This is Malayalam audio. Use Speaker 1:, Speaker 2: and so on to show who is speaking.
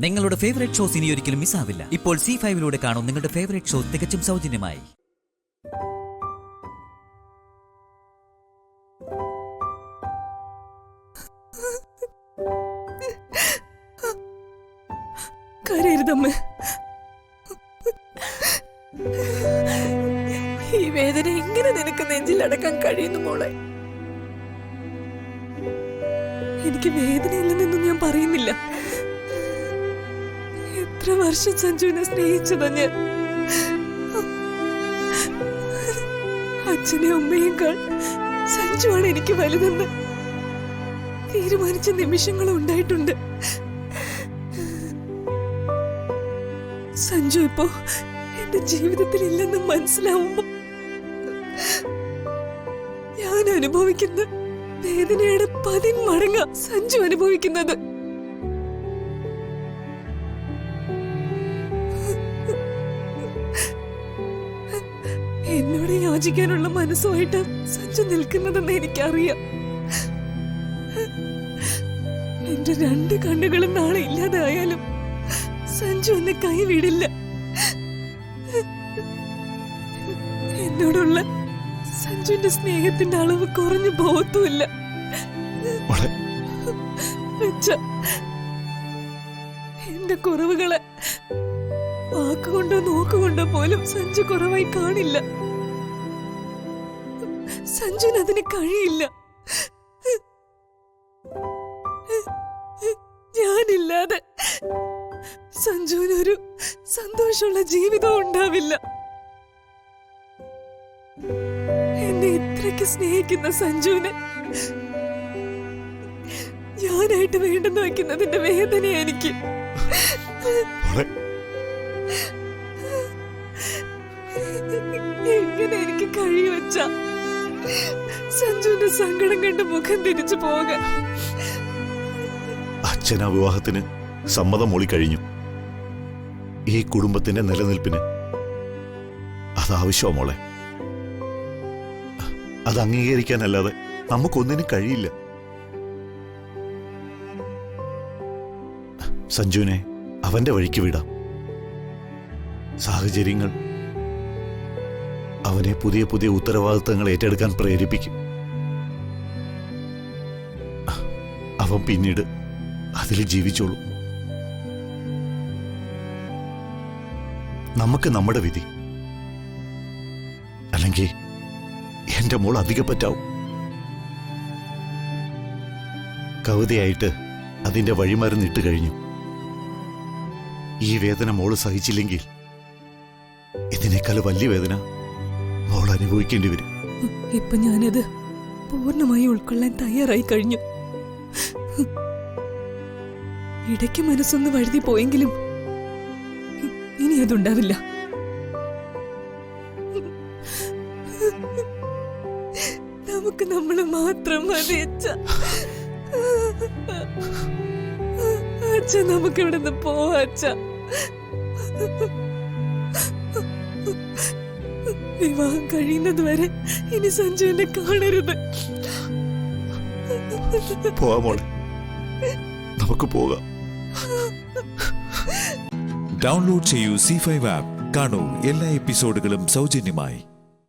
Speaker 1: നിങ്ങളുടെ ഫേവറേറ്റ് ഷോസ് ഇനി ഒരിക്കലും മിസ്സാവില്ല. ഇപ്പോൾ C5-ലൂടെ കാണും നിങ്ങളുടെ ഫേവറേറ്റ് ഷോ തികച്ചും സൗജന്യമായി.
Speaker 2: കരയരുതമ്മ. ഈ വേദന എങ്ങനെ നിനക്ക് നെഞ്ചിലടക്കാൻ കഴിയുന്നു മോളെ? എനിക്ക് വേദനയില്ലെന്നൊന്നും ഞാൻ പറയുന്നില്ല. എത്ര വർഷം സഞ്ജുവിനെ സ്നേഹിച്ചതാ ഞാൻ. അച്ഛനെയും അമ്മയേക്കാൾ സഞ്ജുവാണ് എനിക്ക് വലുതെന്ന് തീരുമാനിച്ച നിമിഷങ്ങളും ഉണ്ടായിട്ടുണ്ട്. സഞ്ജു ഇപ്പോ എന്റെ ജീവിതത്തിൽ ഇല്ലെന്ന് മനസ്സിലാവുമ്പോ ഞാൻ അനുഭവിക്കുന്ന വേദനയുടെ 10 മടങ്ങ സഞ്ജു അനുഭവിക്കുന്നത്. എന്നോട് യാചിക്കാനുള്ള മനസ്സുമായിട്ട് സഞ്ജു നിൽക്കുന്നതെന്ന് എനിക്കറിയാം. എന്റെ 2 കണ്ണുകളും നാളെ ഇല്ലാതായാലും സഞ്ജു എന്നെ കൈവിടില്ല. എന്നോടുള്ള സഞ്ജുവിന്റെ സ്നേഹത്തിന്റെ അളവ് കുറഞ്ഞു പോകത്തുമില്ല. എന്റെ കുറവുകളെ വാക്കുകൊണ്ടോ നോക്കുകൊണ്ടോ പോലും സഞ്ജു കുറവായി കാണില്ല. സഞ്ജുവിന് അതിന് കഴിയില്ല. ഞാനില്ലാതെ സഞ്ജുവിനൊരു സന്തോഷമുള്ള ജീവിതവും ഉണ്ടാവില്ല. എന്നെ ഇത്രയ്ക്ക് സ്നേഹിക്കുന്ന സഞ്ജുവിനെ ഞാനായിട്ട് വേണ്ടെന്ന് വയ്ക്കുന്നതിന്റെ വേദനയാ എനിക്ക്. എങ്ങനെ എനിക്ക് കഴിവച്ച സഞ്ജുവിന്റെ സങ്കടം കണ്ട് മുഖം തിരിച്ചു പോകാൻ?
Speaker 3: അച്ഛനാ വിവാഹത്തിന് സമ്മതം മൂളി കഴിഞ്ഞു. ഈ കുടുംബത്തിന്റെ നിലനിൽപ്പിന് അതാവശ്യമാ മോളെ. അത് അംഗീകരിക്കാനല്ലാതെ നമുക്കൊന്നിനും കഴിയില്ല. സഞ്ജുവിനെ അവന്റെ വഴിക്ക് വിടാം. സാഹചര്യങ്ങൾ അവനെ പുതിയ പുതിയ ഉത്തരവാദിത്തങ്ങൾ ഏറ്റെടുക്കാൻ പ്രേരിപ്പിക്കും. അവൻ പിന്നീട് അതിൽ ജീവിച്ചോളൂ. നമുക്ക് നമ്മുടെ വിധി. അല്ലെങ്കിൽ എന്റെ മോൾ അധികപ്പറ്റാവും. കവിതയായിട്ട് അതിന്റെ വഴിമരുന്നിട്ട് കഴിഞ്ഞു. ഈ വേദന മോള് സഹിച്ചില്ലെങ്കിൽ ഇതിനേക്കാൾ വലിയ വേദന മോൾ അനുഭവിക്കേണ്ടി വരും.
Speaker 2: ഇപ്പൊ ഞാനത് പൂർണ്ണമായി ഉൾക്കൊള്ളാൻ തയ്യാറായി കഴിഞ്ഞു. ഇടയ്ക്ക് മനസ്സൊന്ന് വഴുതി പോയെങ്കിലും ഇനി അതുണ്ടാവില്ല. നമുക്ക് നമ്മള് മാത്രം മതി അച്ഛ. നമുക്ക് ഇവിടെ നിന്ന് പോവാ അച്ഛ. വിവാഹം കഴിയുന്നത് വരെ ഇനി സഞ്ജുവിനെ കാണരുത്.
Speaker 3: പോവാമോളെ, നമുക്ക് പോകാം.
Speaker 4: ഡൗൺലോഡ് ചെയ്യൂ C5 ആപ്പ്. കാണൂ എല്ലാ എപ്പിസോഡുകളും സൗജന്യമായി.